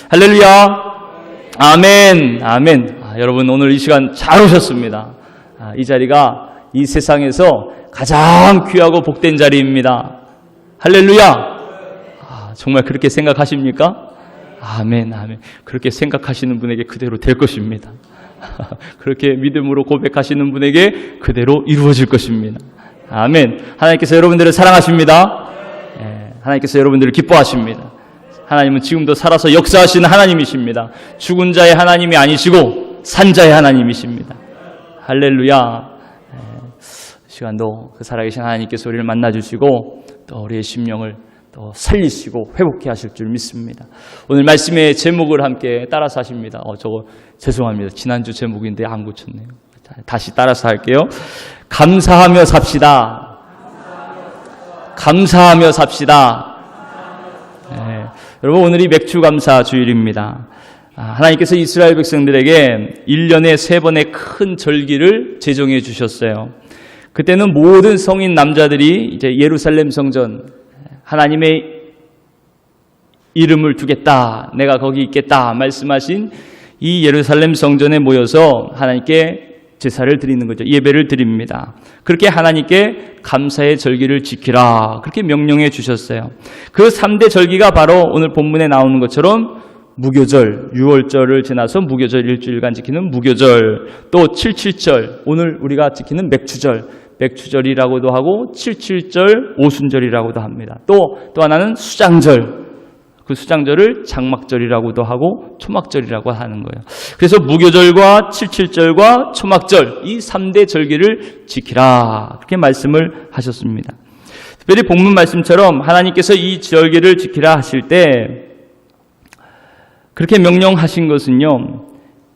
할렐루야. 아멘. 아멘. 여러분 오늘 이 시간 잘 오셨습니다. 이 자리가 이 세상에서 가장 귀하고 복된 자리입니다. 할렐루야. 정말 그렇게 생각하십니까? 아멘. 아멘. 그렇게 생각하시는 분에게 그대로 될 것입니다. 그렇게 믿음으로 고백하시는 분에게 그대로 이루어질 것입니다. 아멘. 하나님께서 여러분들을 사랑하십니다. 하나님께서 여러분들을 기뻐하십니다. 하나님은 지금도 살아서 역사하시는 하나님이십니다. 죽은 자의 하나님이 아니시고 산자의 하나님이십니다. 할렐루야. 시간도 그 살아계신 하나님께서 우리를 만나주시고 또 우리의 심령을 또 살리시고 회복해 하실 줄 믿습니다. 오늘 말씀의 제목을 함께 따라서 하십니다. 저거 죄송합니다. 지난주 제목인데 안 고쳤네요. 다시 따라서 할게요. 감사하며 삽시다. 감사하며 삽시다. 여러분 오늘이 맥주감사 주일입니다. 하나님께서 이스라엘 백성들에게 1년에 3번의 큰 절기를 제정해 주셨어요. 그때는 모든 성인 남자들이 이제 예루살렘 성전 하나님의 이름을 두겠다, 내가 거기 있겠다 말씀하신 이 예루살렘 성전에 모여서 하나님께 제사를 드리는 거죠. 예배를 드립니다. 그렇게 하나님께 감사의 절기를 지키라 그렇게 명령해 주셨어요. 그 3대 절기가 바로 오늘 본문에 나오는 것처럼 무교절, 6월절을 지나서 무교절 일주일간 지키는 무교절, 또 77절, 오늘 우리가 지키는 맥주절, 맥주절이라고도 하고 77절 오순절이라고도 합니다. 또 하나는 수장절, 그 수장절을 장막절이라고도 하고 초막절이라고 하는 거예요. 그래서 무교절과 77절과 초막절 이 3대 절기를 지키라 그렇게 말씀을 하셨습니다. 특별히 본문 말씀처럼 하나님께서 이 절기를 지키라 하실 때 그렇게 명령하신 것은요,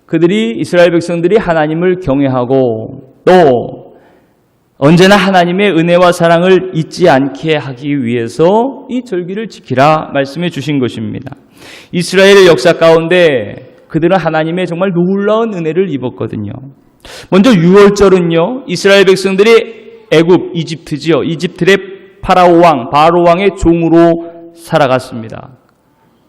그들이 이스라엘 백성들이 하나님을 경외하고 또 언제나 하나님의 은혜와 사랑을 잊지 않게 하기 위해서 이 절기를 지키라 말씀해 주신 것입니다. 이스라엘의 역사 가운데 그들은 하나님의 정말 놀라운 은혜를 입었거든요. 먼저 6월절은요, 이스라엘 백성들이 애굽, 이집트지요. 이집트의 바로 왕의 종으로 살아갔습니다.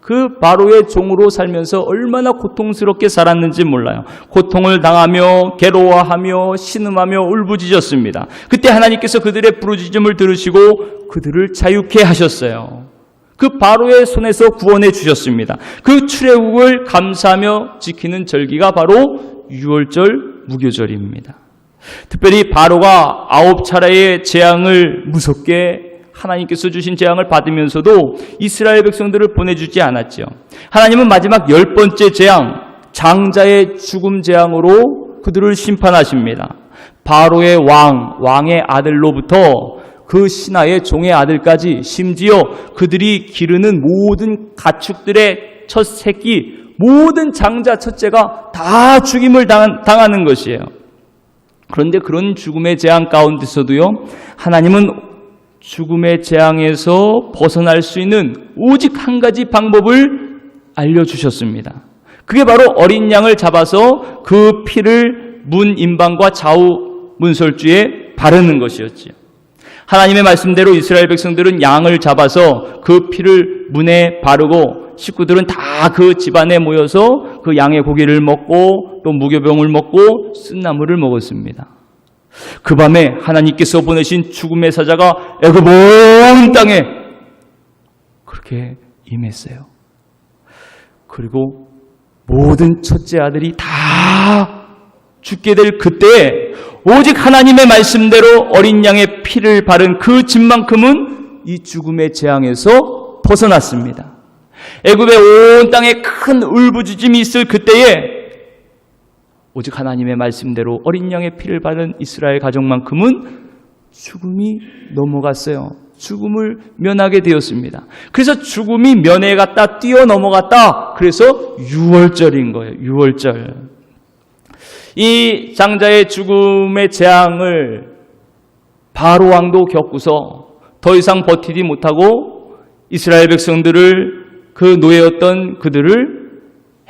그 바로의 종으로 살면서 얼마나 고통스럽게 살았는지 몰라요. 고통을 당하며 괴로워하며 신음하며 울부짖었습니다. 그때 하나님께서 그들의 부르짖음을 들으시고 그들을 자유케 하셨어요. 그 바로의 손에서 구원해 주셨습니다. 그 출애굽을 감사하며 지키는 절기가 바로 6월절 무교절입니다. 특별히 바로가 9차례의 재앙을 무섭게 하나님께서 주신 재앙을 받으면서도 이스라엘 백성들을 보내주지 않았죠. 하나님은 마지막 10번째 재앙, 장자의 죽음 재앙으로 그들을 심판하십니다. 바로의 왕의 아들로부터 그 신하의 종의 아들까지, 심지어 그들이 기르는 모든 가축들의 첫 새끼, 모든 장자 첫째가 다 죽임을 당하는 것이에요. 그런데 그런 죽음의 재앙 가운데서도요, 하나님은 죽음의 재앙에서 벗어날 수 있는 오직 한 가지 방법을 알려주셨습니다. 그게 바로 어린 양을 잡아서 그 피를 문 임방과 좌우 문설주에 바르는 것이었지요. 하나님의 말씀대로 이스라엘 백성들은 양을 잡아서 그 피를 문에 바르고 식구들은 다 그 집안에 모여서 그 양의 고기를 먹고 또 무교병을 먹고 쓴나물을 먹었습니다. 그 밤에 하나님께서 보내신 죽음의 사자가 애굽 온 땅에 그렇게 임했어요. 그리고 모든 첫째 아들이 다 죽게 될 그때에 오직 하나님의 말씀대로 어린 양의 피를 바른 그 집만큼은 이 죽음의 재앙에서 벗어났습니다. 애굽의 온 땅에 큰 울부짖음이 있을 그때에 오직 하나님의 말씀대로 어린 양의 피를 바른 이스라엘 가족만큼은 죽음이 넘어갔어요. 죽음을 면하게 되었습니다. 그래서 죽음이 면해갔다, 뛰어넘어갔다. 그래서 6월절인 거예요. 6월절. 이 장자의 죽음의 재앙을 바로 왕도 겪고서 더 이상 버티지 못하고 이스라엘 백성들을 그 노예였던 그들을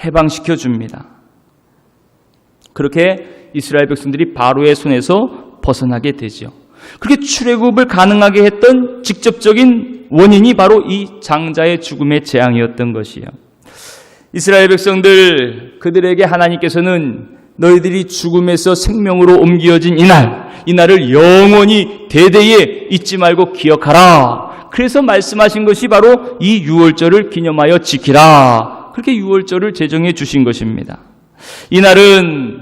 해방시켜 줍니다. 그렇게 이스라엘 백성들이 바로의 손에서 벗어나게 되죠. 그렇게 출애굽을 가능하게 했던 직접적인 원인이 바로 이 장자의 죽음의 재앙이었던 것이에요. 이스라엘 백성들, 그들에게 하나님께서는 너희들이 죽음에서 생명으로 옮겨진 이날을 영원히 대대에 잊지 말고 기억하라. 그래서 말씀하신 것이 바로 이 유월절을 기념하여 지키라. 그렇게 유월절을 제정해 주신 것입니다. 이날은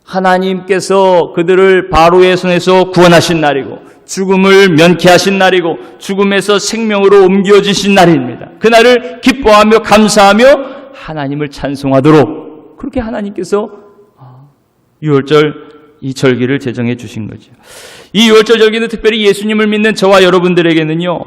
하나님께서 그들을 바로의 손에서 구원하신 날이고 죽음을 면케하신 날이고 죽음에서 생명으로 옮겨주신 날입니다. 그날을 기뻐하며 감사하며 하나님을 찬송하도록 그렇게 하나님께서 유월절 이 절기를 제정해 주신 거죠. 이 유월절 절기는 특별히 예수님을 믿는 저와 여러분들에게는요,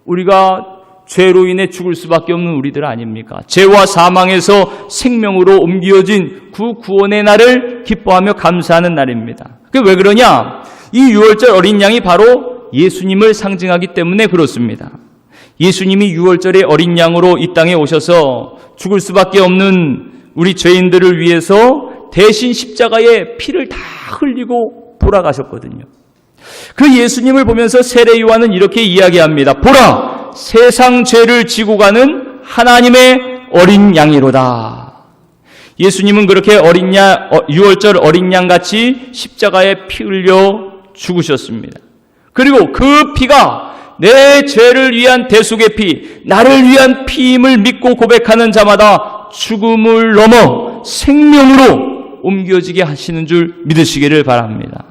우리가 죄로 인해 죽을 수밖에 없는 우리들 아닙니까? 죄와 사망에서 생명으로 옮겨진 그 구원의 날을 기뻐하며 감사하는 날입니다. 그게 왜 그러냐? 이 유월절 어린 양이 바로 예수님을 상징하기 때문에 그렇습니다. 예수님이 유월절의 어린 양으로 이 땅에 오셔서 죽을 수밖에 없는 우리 죄인들을 위해서 대신 십자가에 피를 다 흘리고 돌아가셨거든요. 그 예수님을 보면서 세례 요한은 이렇게 이야기합니다. 보라! 세상 죄를 지고 가는 하나님의 어린 양이로다. 예수님은 그렇게 유월절 어린 양같이 십자가에 피 흘려 죽으셨습니다. 그리고 그 피가 내 죄를 위한 대속의 피, 나를 위한 피임을 믿고 고백하는 자마다 죽음을 넘어 생명으로 옮겨지게 하시는 줄 믿으시기를 바랍니다.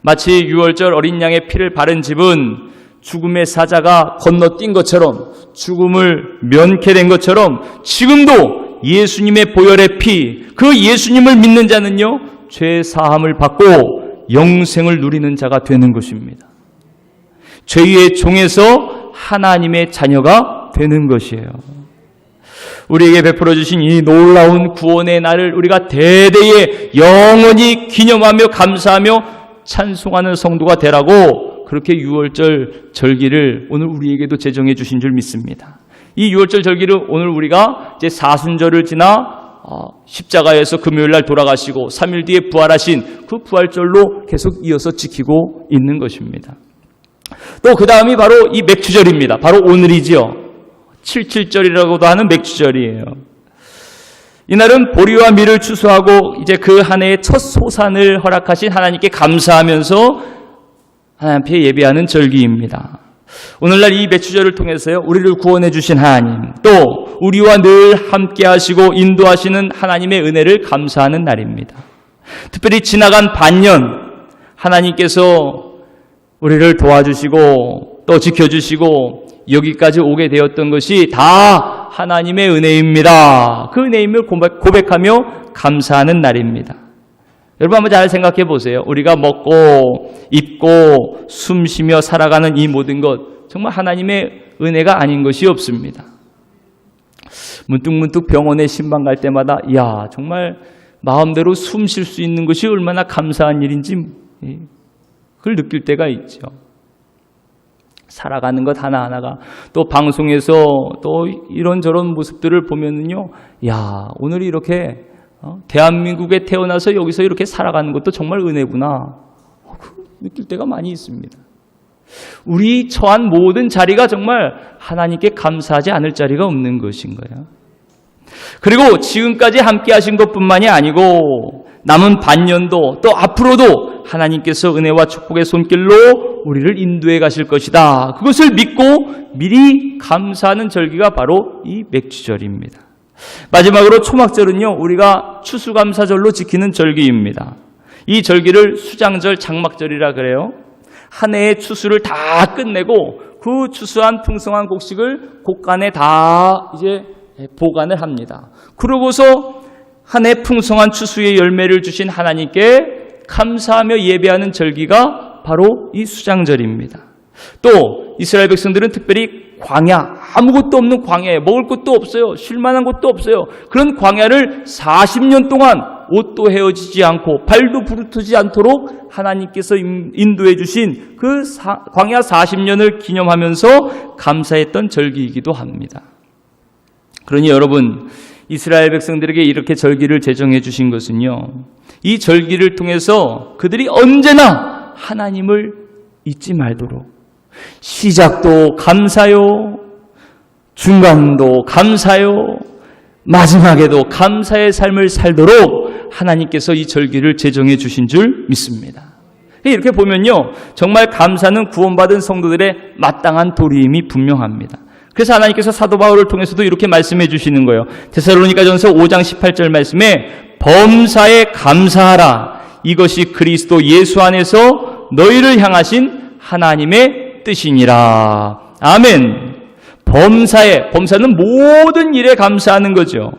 마치 유월절 어린 양의 피를 바른 집은 죽음의 사자가 건너뛴 것처럼 죽음을 면케된 것처럼 지금도 예수님의 보혈의 피, 그 예수님을 믿는 자는요, 죄 사함을 받고 영생을 누리는 자가 되는 것입니다. 죄의 종에서 하나님의 자녀가 되는 것이에요. 우리에게 베풀어 주신 이 놀라운 구원의 날을 우리가 대대에 영원히 기념하며 감사하며 찬송하는 성도가 되라고 그렇게 유월절 절기를 오늘 우리에게도 제정해 주신 줄 믿습니다. 이 유월절 절기를 오늘 우리가 이제 사순절을 지나 십자가에서 금요일 날 돌아가시고 3일 뒤에 부활하신 그 부활절로 계속 이어서 지키고 있는 것입니다. 또 그 다음이 바로 이 맥주절입니다. 바로 오늘이지요. 77절이라고도 하는 맥주절이에요. 이날은 보리와 밀을 추수하고 이제 그 한 해의 첫 소산을 허락하신 하나님께 감사하면서 하나님 앞에 예배하는 절기입니다. 오늘날 이 맥주절을 통해서요, 우리를 구원해 주신 하나님, 또 우리와 늘 함께 하시고 인도하시는 하나님의 은혜를 감사하는 날입니다. 특별히 지나간 반년 하나님께서 우리를 도와주시고 또 지켜주시고 여기까지 오게 되었던 것이 다 하나님의 은혜입니다. 그 은혜임을 고백하며 감사하는 날입니다. 여러분 한번 잘 생각해 보세요. 우리가 먹고 입고 숨쉬며 살아가는 이 모든 것 정말 하나님의 은혜가 아닌 것이 없습니다. 문득문득 병원에 신방 갈 때마다 정말 마음대로 숨 쉴 수 있는 것이 얼마나 감사한 일인지 그걸 느낄 때가 있죠. 살아가는 것 하나하나가 또 방송에서 또 이런저런 모습들을 보면은요, 오늘 이렇게 대한민국에 태어나서 여기서 이렇게 살아가는 것도 정말 은혜구나 느낄 때가 많이 있습니다. 우리 처한 모든 자리가 정말 하나님께 감사하지 않을 자리가 없는 것인 거예요. 그리고 지금까지 함께 하신 것뿐만이 아니고 남은 반년도 또 앞으로도 하나님께서 은혜와 축복의 손길로 우리를 인도해 가실 것이다. 그것을 믿고 미리 감사하는 절기가 바로 이 맥주절입니다. 마지막으로 초막절은요, 우리가 추수감사절로 지키는 절기입니다. 이 절기를 수장절, 장막절이라 그래요. 한 해의 추수를 다 끝내고 그 추수한 풍성한 곡식을 곳간에 다 이제 보관을 합니다. 그러고서 한 해 풍성한 추수의 열매를 주신 하나님께 감사하며 예배하는 절기가 바로 이 수장절입니다. 또 이스라엘 백성들은 특별히 광야, 아무것도 없는 광야에 먹을 것도 없어요. 쉴 만한 곳도 없어요. 그런 광야를 40년 동안 옷도 헤어지지 않고 발도 부르트지 않도록 하나님께서 인도해 주신 그 광야 40년을 기념하면서 감사했던 절기이기도 합니다. 그러니 여러분, 이스라엘 백성들에게 이렇게 절기를 제정해 주신 것은요, 이 절기를 통해서 그들이 언제나 하나님을 잊지 말도록 시작도 감사요, 중간도 감사요, 마지막에도 감사의 삶을 살도록 하나님께서 이 절기를 제정해 주신 줄 믿습니다. 이렇게 보면요, 정말 감사는 구원받은 성도들의 마땅한 도리임이 분명합니다. 그래서 하나님께서 사도 바울을 통해서도 이렇게 말씀해 주시는 거예요. 데살로니가전서 5장 18절 말씀에 범사에 감사하라. 이것이 그리스도 예수 안에서 너희를 향하신 하나님의 뜻이니라. 아멘. 범사는 모든 일에 감사하는 거죠.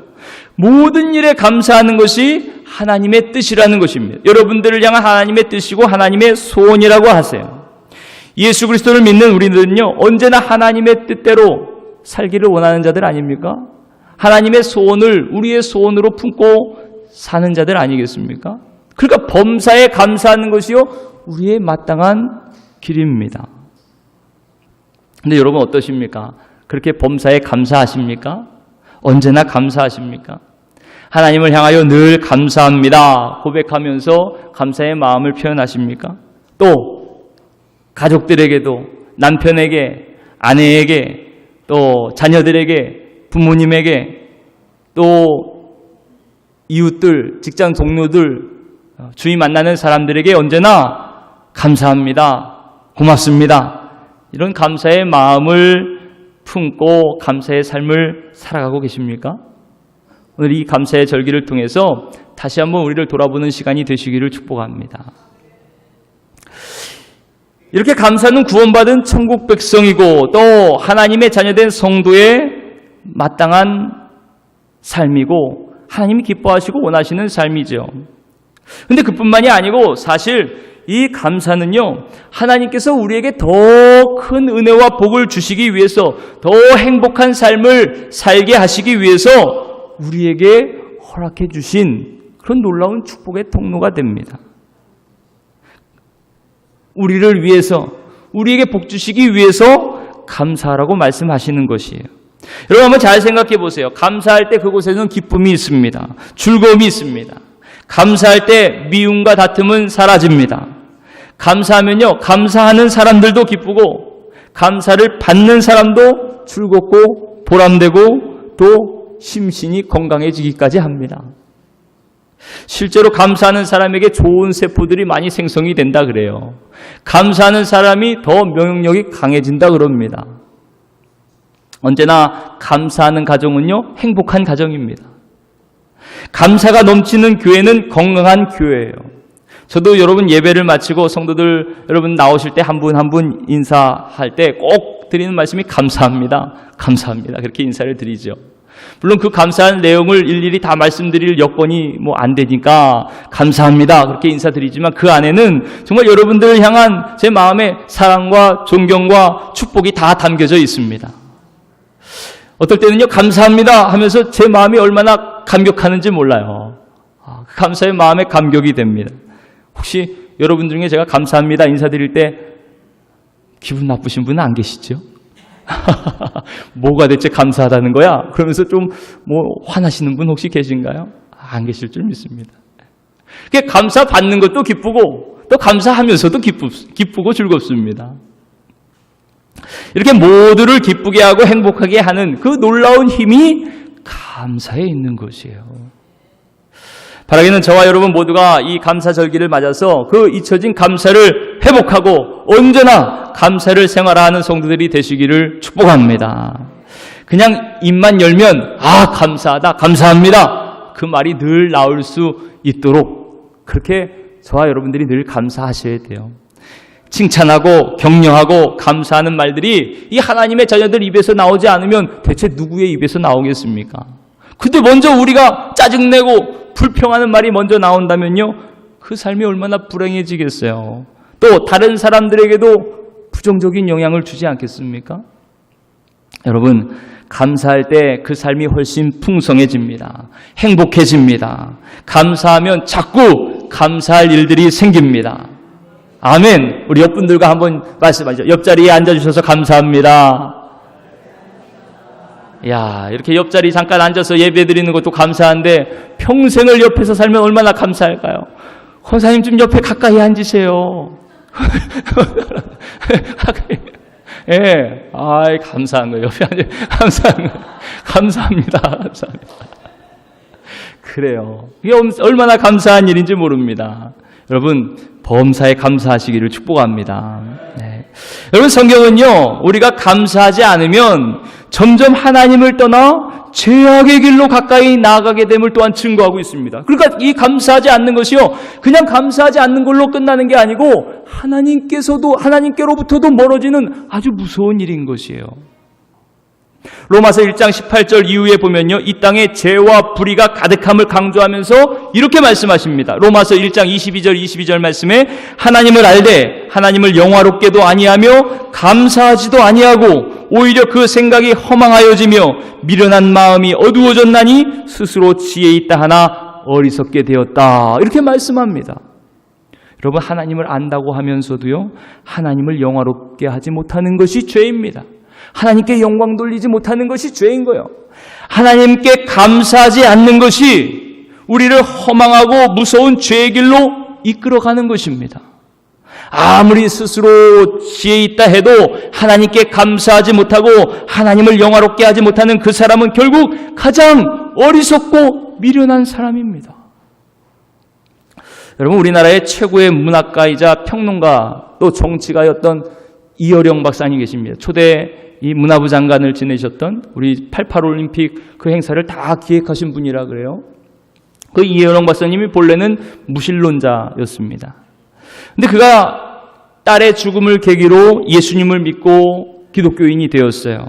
모든 일에 감사하는 것이 하나님의 뜻이라는 것입니다. 여러분들을 향한 하나님의 뜻이고 하나님의 소원이라고 하세요. 예수 그리스도를 믿는 우리들은요, 언제나 하나님의 뜻대로 살기를 원하는 자들 아닙니까? 하나님의 소원을 우리의 소원으로 품고 사는 자들 아니겠습니까? 그러니까 범사에 감사하는 것이요, 우리의 마땅한 길입니다. 근데 여러분 어떠십니까? 그렇게 범사에 감사하십니까? 언제나 감사하십니까? 하나님을 향하여 늘 감사합니다 고백하면서 감사의 마음을 표현하십니까? 또 가족들에게도, 남편에게, 아내에게, 또 자녀들에게, 부모님에게, 또 이웃들, 직장 동료들, 주위 만나는 사람들에게 언제나 감사합니다, 고맙습니다, 이런 감사의 마음을 품고 감사의 삶을 살아가고 계십니까? 오늘 이 감사의 절기를 통해서 다시 한번 우리를 돌아보는 시간이 되시기를 축복합니다. 이렇게 감사는 구원받은 천국 백성이고 또 하나님의 자녀된 성도의 마땅한 삶이고 하나님이 기뻐하시고 원하시는 삶이죠. 그런데 그뿐만이 아니고 사실 이 감사는요, 하나님께서 우리에게 더 큰 은혜와 복을 주시기 위해서, 더 행복한 삶을 살게 하시기 위해서 우리에게 허락해 주신 그런 놀라운 축복의 통로가 됩니다. 우리를 위해서, 우리에게 복 주시기 위해서 감사하라고 말씀하시는 것이에요. 여러분 한번 잘 생각해 보세요. 감사할 때 그곳에는 기쁨이 있습니다. 즐거움이 있습니다. 감사할 때 미움과 다툼은 사라집니다. 감사하면요, 감사하는 사람들도 기쁘고 감사를 받는 사람도 즐겁고 보람되고 또 심신이 건강해지기까지 합니다. 실제로 감사하는 사람에게 좋은 세포들이 많이 생성이 된다 그래요. 감사하는 사람이 더 면역력이 강해진다 그럽니다. 언제나 감사하는 가정은요, 행복한 가정입니다. 감사가 넘치는 교회는 건강한 교회예요. 저도 여러분 예배를 마치고 성도들 여러분 나오실 때 한 분 한 분 인사할 때 꼭 드리는 말씀이 감사합니다. 감사합니다. 그렇게 인사를 드리죠. 물론 그 감사한 내용을 일일이 다 말씀드릴 여건이 안 되니까 감사합니다 그렇게 인사드리지만 그 안에는 정말 여러분들을 향한 제 마음의 사랑과 존경과 축복이 다 담겨져 있습니다. 어떨 때는요, 감사합니다 하면서 제 마음이 얼마나 감격하는지 몰라요. 그 감사의 마음에 감격이 됩니다. 혹시 여러분 중에 제가 감사합니다 인사드릴 때 기분 나쁘신 분은 안 계시죠? 뭐가 대체 감사하다는 거야? 그러면서 좀 화나시는 분 혹시 계신가요? 안 계실 줄 믿습니다. 감사 받는 것도 기쁘고 또 감사하면서도 기쁘고 즐겁습니다. 이렇게 모두를 기쁘게 하고 행복하게 하는 그 놀라운 힘이 감사에 있는 것이에요. 바라기는 저와 여러분 모두가 이 감사절기를 맞아서 그 잊혀진 감사를 회복하고 언제나 감사를 생활하는 성도들이 되시기를 축복합니다. 그냥 입만 열면 감사하다, 감사합니다 그 말이 늘 나올 수 있도록 그렇게 저와 여러분들이 늘 감사하셔야 돼요. 칭찬하고 격려하고 감사하는 말들이 이 하나님의 자녀들 입에서 나오지 않으면 대체 누구의 입에서 나오겠습니까? 근데 먼저 우리가 짜증내고 불평하는 말이 먼저 나온다면요, 그 삶이 얼마나 불행해지겠어요. 또 다른 사람들에게도 부정적인 영향을 주지 않겠습니까? 여러분, 감사할 때 그 삶이 훨씬 풍성해집니다. 행복해집니다. 감사하면 자꾸 감사할 일들이 생깁니다. 아멘. 우리 옆분들과 한번 말씀하시죠. 옆자리에 앉아주셔서 감사합니다. 이렇게 옆자리 잠깐 앉아서 예배 드리는 것도 감사한데 평생을 옆에서 살면 얼마나 감사할까요? 권사님 좀 옆에 가까이 앉으세요. 감사한 거예요. 옆에 앉아 감사한 거예요. 감사합니다. 감사합니다. 그래요. 이게 얼마나 감사한 일인지 모릅니다. 여러분, 범사에 감사하시기를 축복합니다. 네. 여러분, 성경은요, 우리가 감사하지 않으면 점점 하나님을 떠나 죄악의 길로 가까이 나아가게 됨을 또한 증거하고 있습니다. 그러니까 이 감사하지 않는 것이요, 그냥 감사하지 않는 걸로 끝나는 게 아니고 하나님께로부터도 멀어지는 아주 무서운 일인 것이에요. 로마서 1장 18절 이후에 보면요, 이 땅에 죄와 불의가 가득함을 강조하면서 이렇게 말씀하십니다. 로마서 1장 22절 말씀에 하나님을 알되 하나님을 영화롭게도 아니하며 감사하지도 아니하고 오히려 그 생각이 허망하여지며 미련한 마음이 어두워졌나니 스스로 지혜 있다 하나 어리석게 되었다. 이렇게 말씀합니다. 여러분, 하나님을 안다고 하면서도요, 하나님을 영화롭게 하지 못하는 것이 죄입니다. 하나님께 영광 돌리지 못하는 것이 죄인 거예요. 하나님께 감사하지 않는 것이 우리를 허망하고 무서운 죄의 길로 이끌어가는 것입니다. 아무리 스스로 지혜 있다 해도 하나님께 감사하지 못하고 하나님을 영화롭게 하지 못하는 그 사람은 결국 가장 어리석고 미련한 사람입니다. 여러분, 우리나라의 최고의 문학가이자 평론가 또 정치가였던 이어령 박사님 계십니다. 초대 이 문화부 장관을 지내셨던 우리 88올림픽 그 행사를 다 기획하신 분이라 그래요. 그 이어령 박사님이 본래는 무신론자였습니다. 근데 그가 딸의 죽음을 계기로 예수님을 믿고 기독교인이 되었어요.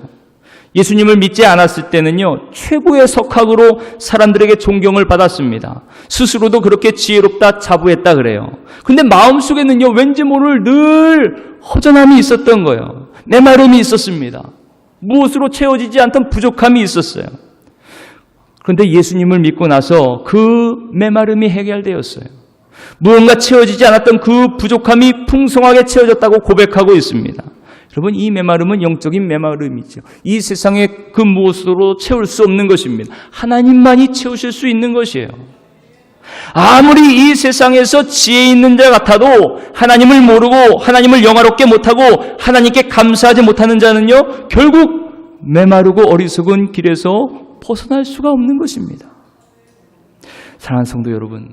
예수님을 믿지 않았을 때는요, 최고의 석학으로 사람들에게 존경을 받았습니다. 스스로도 그렇게 지혜롭다 자부했다 그래요. 근데 마음속에는요, 왠지 모를 늘 허전함이 있었던 거예요. 메마름이 있었습니다. 무엇으로 채워지지 않던 부족함이 있었어요. 그런데 예수님을 믿고 나서 그 메마름이 해결되었어요. 무언가 채워지지 않았던 그 부족함이 풍성하게 채워졌다고 고백하고 있습니다. 여러분, 이 메마름은 영적인 메마름이죠. 이 세상의 그 무엇으로 채울 수 없는 것입니다. 하나님만이 채우실 수 있는 것이에요. 아무리 이 세상에서 지혜 있는 자 같아도 하나님을 모르고 하나님을 영화롭게 못하고 하나님께 감사하지 못하는 자는요, 결국 메마르고 어리석은 길에서 벗어날 수가 없는 것입니다. 사랑하는 성도 여러분,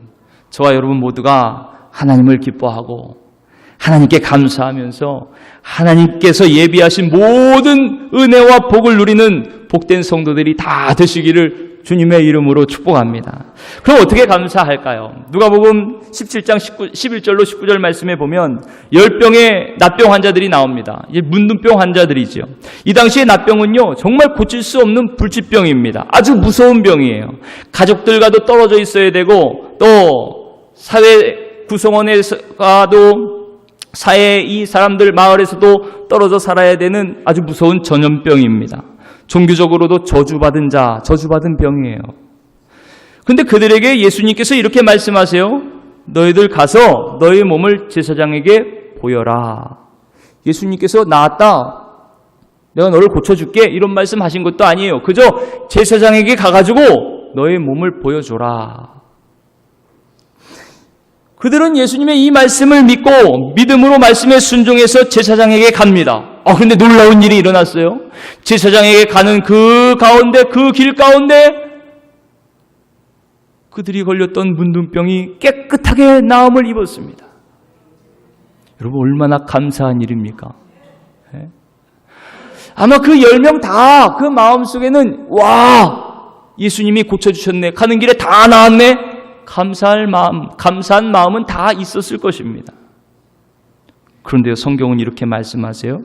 저와 여러분 모두가 하나님을 기뻐하고 하나님께 감사하면서 하나님께서 예비하신 모든 은혜와 복을 누리는 복된 성도들이 다 되시기를 주님의 이름으로 축복합니다. 그럼 어떻게 감사할까요? 누가복음 17장 11절로 19절 말씀에 보면 10병의 낫병 환자들이 나옵니다. 이제 문둥병 환자들이죠. 이 당시에 낫병은요, 정말 고칠 수 없는 불치병입니다. 아주 무서운 병이에요. 가족들과도 떨어져 있어야 되고 또 사회 구성원에서도 사회 이 사람들 마을에서도 떨어져 살아야 되는 아주 무서운 전염병입니다. 종교적으로도 저주받은 병이에요. 근데 그들에게 예수님께서 이렇게 말씀하세요. 너희들 가서 너희 몸을 제사장에게 보여라. 예수님께서 나았다, 내가 너를 고쳐줄게, 이런 말씀하신 것도 아니에요. 그저 제사장에게 가가지고 너희 몸을 보여줘라. 그들은 예수님의 이 말씀을 믿고 믿음으로 말씀에 순종해서 제사장에게 갑니다. 근데 놀라운 일이 일어났어요. 제사장에게 가는 그 가운데, 그 길 가운데 그들이 걸렸던 문둥병이 깨끗하게 나음을 입었습니다. 여러분, 얼마나 감사한 일입니까? 아마 그 10명 다 그 마음속에는 와, 예수님이 고쳐주셨네, 가는 길에 다 나았네, 감사한 마음은 다 있었을 것입니다. 그런데요, 성경은 이렇게 말씀하세요.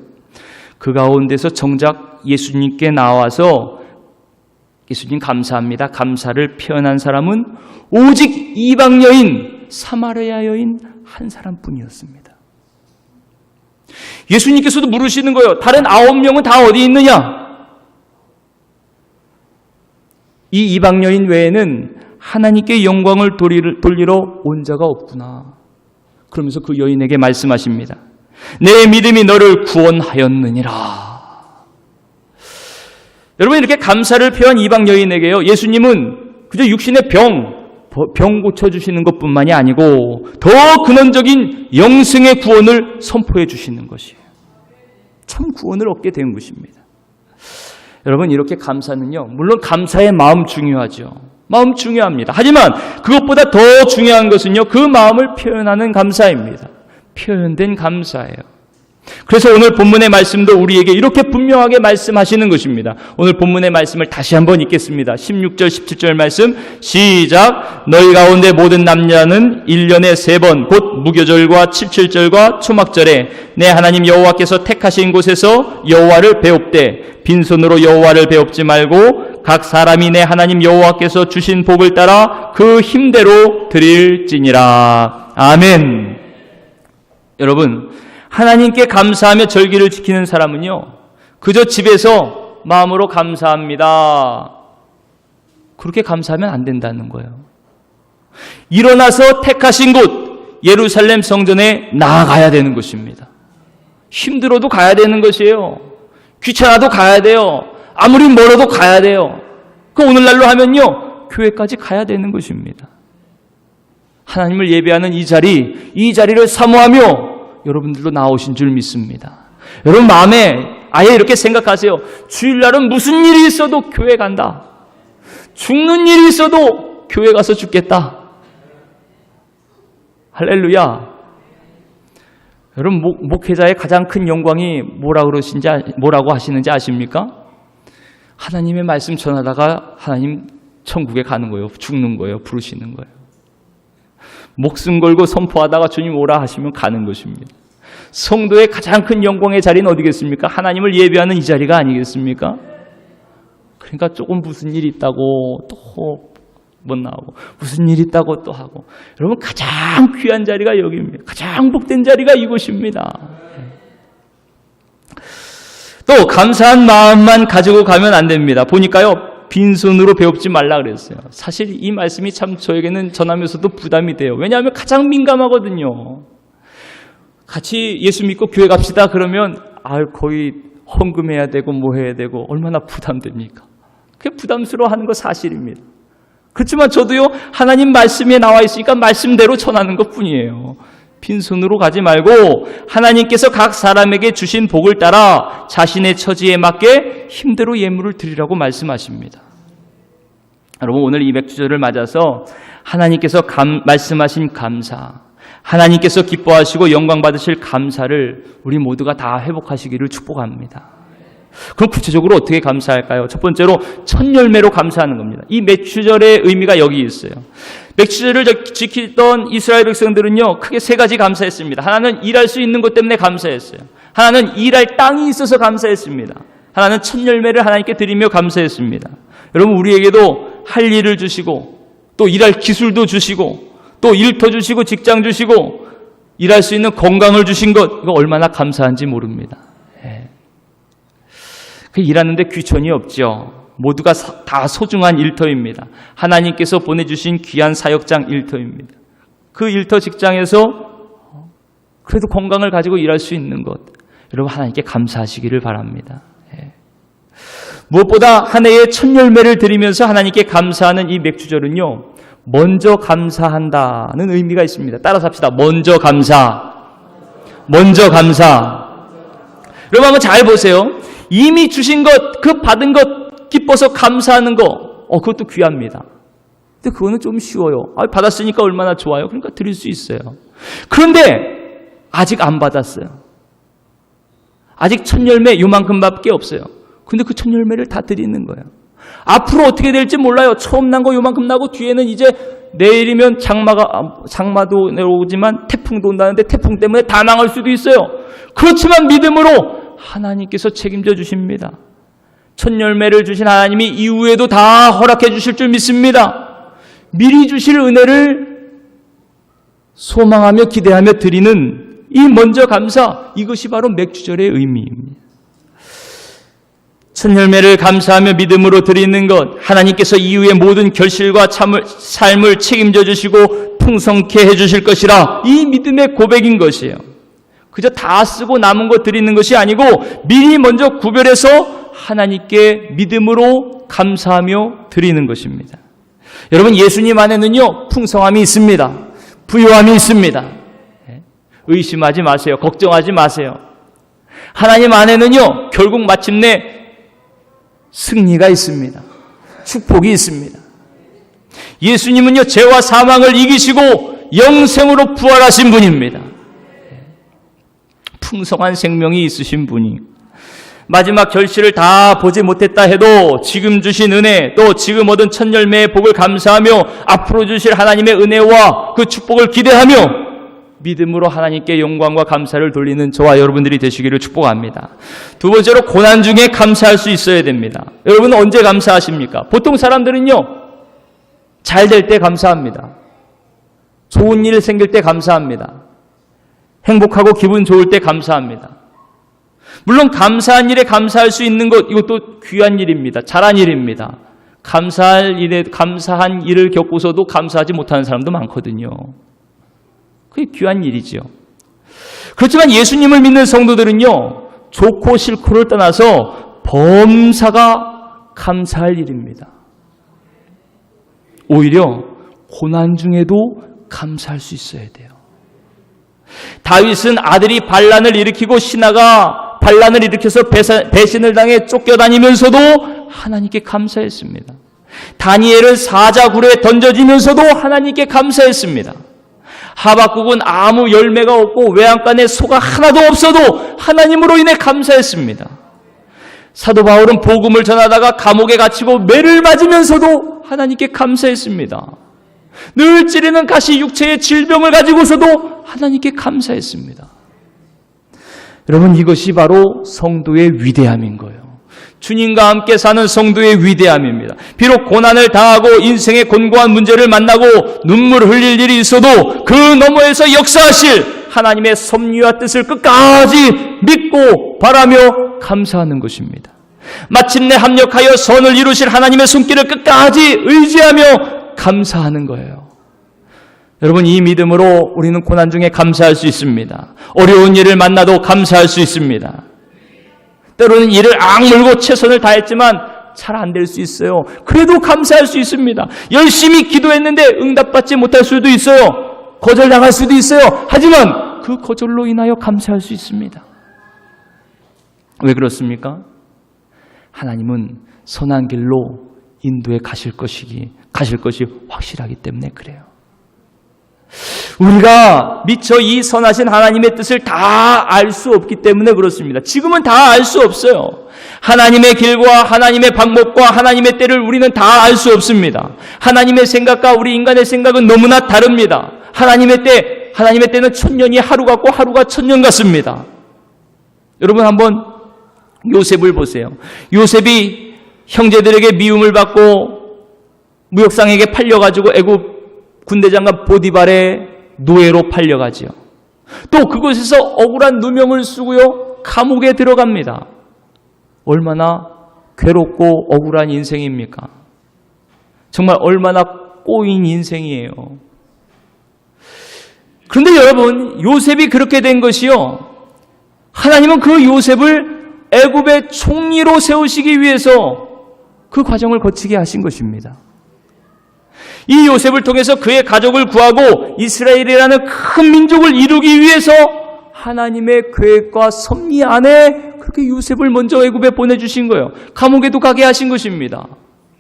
그 가운데서 정작 예수님께 나와서 예수님 감사합니다, 감사를 표현한 사람은 오직 이방 여인, 사마리아 여인 한 사람뿐이었습니다. 예수님께서도 물으시는 거예요. 다른 9명은 다 어디 있느냐? 이 이방 여인 외에는 하나님께 영광을 돌리러 온 자가 없구나. 그러면서 그 여인에게 말씀하십니다. 내 믿음이 너를 구원하였느니라. 여러분, 이렇게 감사를 표한 이방 여인에게요, 예수님은 그저 육신의 병 고쳐주시는 것뿐만이 아니고 더 근원적인 영생의 구원을 선포해 주시는 것이에요. 참 구원을 얻게 된 것입니다. 여러분, 이렇게 감사는요, 물론 감사의 마음 중요하죠. 마음 중요합니다. 하지만 그것보다 더 중요한 것은요, 그 마음을 표현하는 감사입니다. 표현된 감사예요. 그래서 오늘 본문의 말씀도 우리에게 이렇게 분명하게 말씀하시는 것입니다. 오늘 본문의 말씀을 다시 한번 읽겠습니다. 16절 17절 말씀 시작. 너희 가운데 모든 남녀는 1년에 3번 곧 무교절과 칠칠절과 초막절에 내 하나님 여호와께서 택하신 곳에서 여호와를 배웁되 빈손으로 여호와를 배웁지 말고 각 사람이 내 하나님 여호와께서 주신 복을 따라 그 힘대로 드릴지니라. 아멘. 여러분, 하나님께 감사하며 절기를 지키는 사람은요, 그저 집에서 마음으로 감사합니다, 그렇게 감사하면 안 된다는 거예요. 일어나서 택하신 곳 예루살렘 성전에 나아가야 되는 것입니다. 힘들어도 가야 되는 것이에요. 귀찮아도 가야 돼요. 아무리 멀어도 가야 돼요. 그 오늘날로 하면요, 교회까지 가야 되는 것입니다. 하나님을 예배하는 이 자리를 사모하며 여러분들도 나오신 줄 믿습니다. 여러분 마음에 아예 이렇게 생각하세요. 주일날은 무슨 일이 있어도 교회 간다. 죽는 일이 있어도 교회 가서 죽겠다. 할렐루야. 여러분 목회자의 가장 큰 영광이 뭐라고 하시는지 아십니까? 하나님의 말씀 전하다가 하나님 천국에 가는 거예요. 죽는 거예요. 부르시는 거예요. 목숨 걸고 선포하다가 주님 오라 하시면 가는 것입니다. 성도의 가장 큰 영광의 자리는 어디겠습니까? 하나님을 예배하는 이 자리가 아니겠습니까? 그러니까 조금 무슨 일이 있다고 또 못 나오고, 무슨 일이 있다고 또 하고. 여러분 가장 귀한 자리가 여기입니다. 가장 복된 자리가 이곳입니다. 또 감사한 마음만 가지고 가면 안 됩니다. 보니까요, 빈손으로 배웁지 말라 그랬어요. 사실 이 말씀이 참 저에게는 전하면서도 부담이 돼요. 왜냐하면 가장 민감하거든요. 같이 예수 믿고 교회 갑시다 그러면 거의 헌금해야 되고 뭐 해야 되고 얼마나 부담됩니까? 그게 부담스러워하는 거 사실입니다. 그렇지만 저도요, 하나님 말씀에 나와 있으니까 말씀대로 전하는 것뿐이에요. 빈손으로 가지 말고 하나님께서 각 사람에게 주신 복을 따라 자신의 처지에 맞게 힘대로 예물을 드리라고 말씀하십니다. 여러분 오늘 이 맥주절을 맞아서 하나님께서 말씀하신 감사, 하나님께서 기뻐하시고 영광 받으실 감사를 우리 모두가 다 회복하시기를 축복합니다. 그럼 구체적으로 어떻게 감사할까요? 첫 번째로 첫 열매로 감사하는 겁니다. 이 맥주절의 의미가 여기 있어요. 맥주절을 지키던 이스라엘 백성들은요, 크게 3가지 감사했습니다. 하나는 일할 수 있는 것 때문에 감사했어요. 하나는 일할 땅이 있어서 감사했습니다. 하나는 첫 열매를 하나님께 드리며 감사했습니다. 여러분 우리에게도 할 일을 주시고 또 일할 기술도 주시고 또 일터 주시고 직장 주시고 일할 수 있는 건강을 주신 것, 이거 얼마나 감사한지 모릅니다. 일하는데 귀천이 없죠. 모두가 다 소중한 일터입니다. 하나님께서 보내주신 귀한 사역장 일터입니다. 그 일터 직장에서 그래도 건강을 가지고 일할 수 있는 것, 여러분 하나님께 감사하시기를 바랍니다. 무엇보다 한 해의 첫 열매를 드리면서 하나님께 감사하는 이 맥주절은요, 먼저 감사한다는 의미가 있습니다. 따라서 합시다. 먼저 감사. 먼저 감사. 여러분 한번 잘 보세요. 이미 주신 것, 그 받은 것 기뻐서 감사하는 거, 그것도 귀합니다. 근데 그거는 좀 쉬워요. 받았으니까 얼마나 좋아요. 그러니까 드릴 수 있어요. 그런데 아직 안 받았어요. 아직 첫 열매 요만큼밖에 없어요. 근데 그 첫 열매를 다 드리는 거예요. 앞으로 어떻게 될지 몰라요. 처음 난 거 요만큼 나고 뒤에는 이제 내일이면 장마도 내려오지만 태풍도 온다는데 태풍 때문에 다 망할 수도 있어요. 그렇지만 믿음으로 하나님께서 책임져 주십니다. 첫 열매를 주신 하나님이 이후에도 다 허락해 주실 줄 믿습니다. 미리 주실 은혜를 소망하며 기대하며 드리는 이 먼저 감사, 이것이 바로 맥주절의 의미입니다. 첫 열매를 감사하며 믿음으로 드리는 것, 하나님께서 이후의 모든 결실과 삶을 책임져 주시고 풍성케 해 주실 것이라, 이 믿음의 고백인 것이에요. 그저 다 쓰고 남은 거 드리는 것이 아니고 미리 먼저 구별해서 하나님께 믿음으로 감사하며 드리는 것입니다. 여러분 예수님 안에는요, 풍성함이 있습니다. 부요함이 있습니다. 의심하지 마세요. 걱정하지 마세요. 하나님 안에는요, 결국 마침내 승리가 있습니다. 축복이 있습니다. 예수님은요, 죄와 사망을 이기시고 영생으로 부활하신 분입니다. 풍성한 생명이 있으신 분이 마지막 결실을 다 보지 못했다 해도 지금 주신 은혜, 또 지금 얻은 첫 열매의 복을 감사하며 앞으로 주실 하나님의 은혜와 그 축복을 기대하며 믿음으로 하나님께 영광과 감사를 돌리는 저와 여러분들이 되시기를 축복합니다. 두 번째로, 고난 중에 감사할 수 있어야 됩니다. 여러분은 언제 감사하십니까? 보통 사람들은요, 잘 될 때 감사합니다. 좋은 일 생길 때 감사합니다. 행복하고 기분 좋을 때 감사합니다. 물론 감사한 일에 감사할 수 있는 것, 이것도 귀한 일입니다. 잘한 일입니다. 감사한 일을 겪고서도 감사하지 못하는 사람도 많거든요. 그게 귀한 일이죠. 그렇지만 예수님을 믿는 성도들은요, 좋고 싫고를 떠나서 범사가 감사할 일입니다. 오히려 고난 중에도 감사할 수 있어야 돼요. 다윗은 아들이 반란을 일으키고 신하가 반란을 일으켜서 배신을 당해 쫓겨다니면서도 하나님께 감사했습니다. 다니엘은 사자굴에 던져지면서도 하나님께 감사했습니다. 하박국은 아무 열매가 없고 외양간에 소가 하나도 없어도 하나님으로 인해 감사했습니다. 사도 바울은 복음을 전하다가 감옥에 갇히고 매를 맞으면서도 하나님께 감사했습니다. 늘 찌르는 가시 육체의 질병을 가지고서도 하나님께 감사했습니다. 여러분, 이것이 바로 성도의 위대함인 거예요. 주님과 함께 사는 성도의 위대함입니다. 비록 고난을 당하고 인생의 곤고한 문제를 만나고 눈물 흘릴 일이 있어도 그 너머에서 역사하실 하나님의 섭리와 뜻을 끝까지 믿고 바라며 감사하는 것입니다. 마침내 합력하여 선을 이루실 하나님의 손길을 끝까지 의지하며 감사하는 거예요. 여러분, 이 믿음으로 우리는 고난 중에 감사할 수 있습니다. 어려운 일을 만나도 감사할 수 있습니다. 때로는 일을 악물고 최선을 다했지만 잘 안 될 수 있어요. 그래도 감사할 수 있습니다. 열심히 기도했는데 응답받지 못할 수도 있어요. 거절당할 수도 있어요. 하지만 그 거절로 인하여 감사할 수 있습니다. 왜 그렇습니까? 하나님은 선한 길로 인도에 가실 것이 확실하기 때문에 그래요. 우리가 미처 이 선하신 하나님의 뜻을 다 알 수 없기 때문에 그렇습니다. 지금은 다 알 수 없어요. 하나님의 길과 하나님의 방법과 하나님의 때를 우리는 다 알 수 없습니다. 하나님의 생각과 우리 인간의 생각은 너무나 다릅니다. 하나님의 때는 천년이 하루 같고 하루가 천년 같습니다. 여러분, 한번 요셉을 보세요. 요셉이 형제들에게 미움을 받고 무역상에게 팔려가지고 애굽 군대장관 보디발의 노예로 팔려가지요. 또 그곳에서 억울한 누명을 쓰고요, 감옥에 들어갑니다. 얼마나 괴롭고 억울한 인생입니까? 정말 얼마나 꼬인 인생이에요. 그런데 여러분, 요셉이 그렇게 된 것이요, 하나님은 그 요셉을 애굽의 총리로 세우시기 위해서 그 과정을 거치게 하신 것입니다. 이 요셉을 통해서 그의 가족을 구하고 이스라엘이라는 큰 민족을 이루기 위해서 하나님의 계획과 섭리 안에 그렇게 요셉을 먼저 애굽에 보내주신 거예요. 감옥에도 가게 하신 것입니다.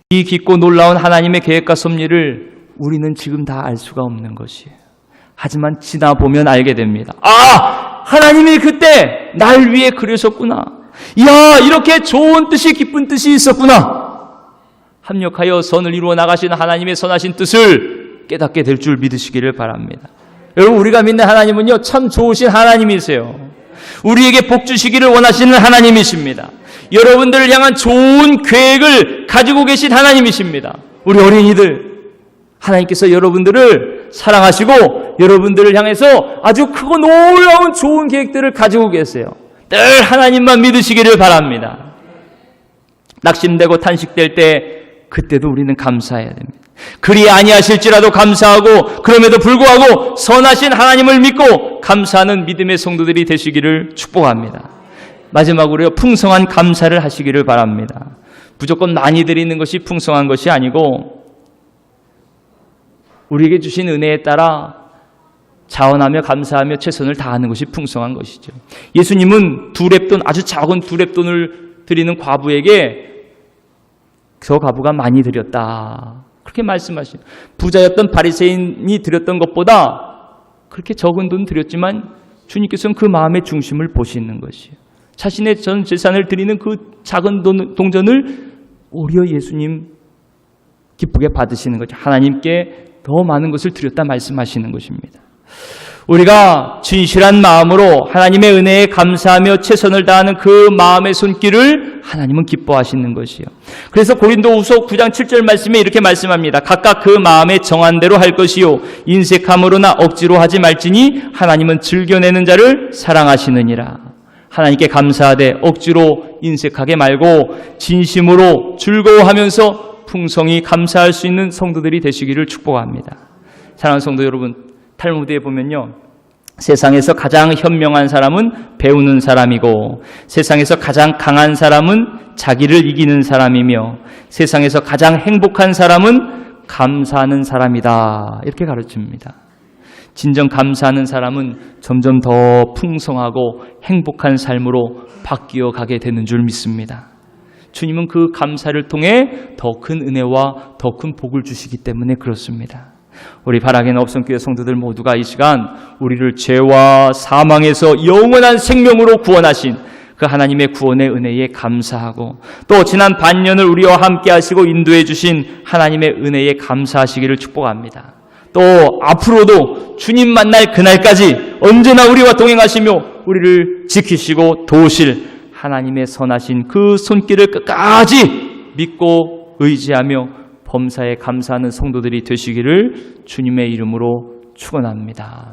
이 깊고 놀라운 하나님의 계획과 섭리를 우리는 지금 다 알 수가 없는 것이에요. 하지만 지나보면 알게 됩니다. 아! 하나님이 그때 날 위해 그러셨구나. 이야, 이렇게 좋은 뜻이, 기쁜 뜻이 있었구나. 합력하여 선을 이루어 나가신 하나님의 선하신 뜻을 깨닫게 될 줄 믿으시기를 바랍니다. 여러분, 우리가 믿는 하나님은요, 참 좋으신 하나님이세요. 우리에게 복 주시기를 원하시는 하나님이십니다. 여러분들을 향한 좋은 계획을 가지고 계신 하나님이십니다. 우리 어린이들, 하나님께서 여러분들을 사랑하시고 여러분들을 향해서 아주 크고 놀라운 좋은 계획들을 가지고 계세요. 늘 하나님만 믿으시기를 바랍니다. 낙심되고 탄식될 때 그때도 우리는 감사해야 됩니다. 그리 아니하실지라도 감사하고 그럼에도 불구하고 선하신 하나님을 믿고 감사하는 믿음의 성도들이 되시기를 축복합니다. 마지막으로요, 풍성한 감사를 하시기를 바랍니다. 무조건 많이 드리는 것이 풍성한 것이 아니고 우리에게 주신 은혜에 따라 자원하며 감사하며 최선을 다하는 것이 풍성한 것이죠. 예수님은 아주 작은 2렙돈을 드리는 과부에게 저 과부가 많이 드렸다, 그렇게 말씀하시는, 부자였던 바리새인이 드렸던 것보다 그렇게 적은 돈 드렸지만 주님께서는 그 마음의 중심을 보시는 것이에요. 자신의 전 재산을 드리는 그 작은 동전을 오히려 예수님 기쁘게 받으시는 거죠. 하나님께 더 많은 것을 드렸다 말씀하시는 것입니다. 우리가 진실한 마음으로 하나님의 은혜에 감사하며 최선을 다하는 그 마음의 손길을 하나님은 기뻐하시는 것이요. 그래서 고린도후서 9장 7절 말씀에 이렇게 말씀합니다. 각각 그 마음에 정한 대로 할 것이요 인색함으로나 억지로 하지 말지니 하나님은 즐겨내는 자를 사랑하시느니라. 하나님께 감사하되 억지로 인색하게 말고 진심으로 즐거워하면서 풍성히 감사할 수 있는 성도들이 되시기를 축복합니다. 사랑하는 성도 여러분, 탈무드에 보면요, 세상에서 가장 현명한 사람은 배우는 사람이고 세상에서 가장 강한 사람은 자기를 이기는 사람이며 세상에서 가장 행복한 사람은 감사하는 사람이다, 이렇게 가르칩니다. 진정 감사하는 사람은 점점 더 풍성하고 행복한 삶으로 바뀌어 가게 되는 줄 믿습니다. 주님은 그 감사를 통해 더 큰 은혜와 더 큰 복을 주시기 때문에 그렇습니다. 우리 바라기는 업성교회 성도들 모두가 이 시간 우리를 죄와 사망에서 영원한 생명으로 구원하신 그 하나님의 구원의 은혜에 감사하고 또 지난 반년을 우리와 함께 하시고 인도해 주신 하나님의 은혜에 감사하시기를 축복합니다. 또 앞으로도 주님 만날 그날까지 언제나 우리와 동행하시며 우리를 지키시고 도우실 하나님의 선하신 그 손길을 끝까지 믿고 의지하며 범사에 감사하는 성도들이 되시기를 주님의 이름으로 축원합니다.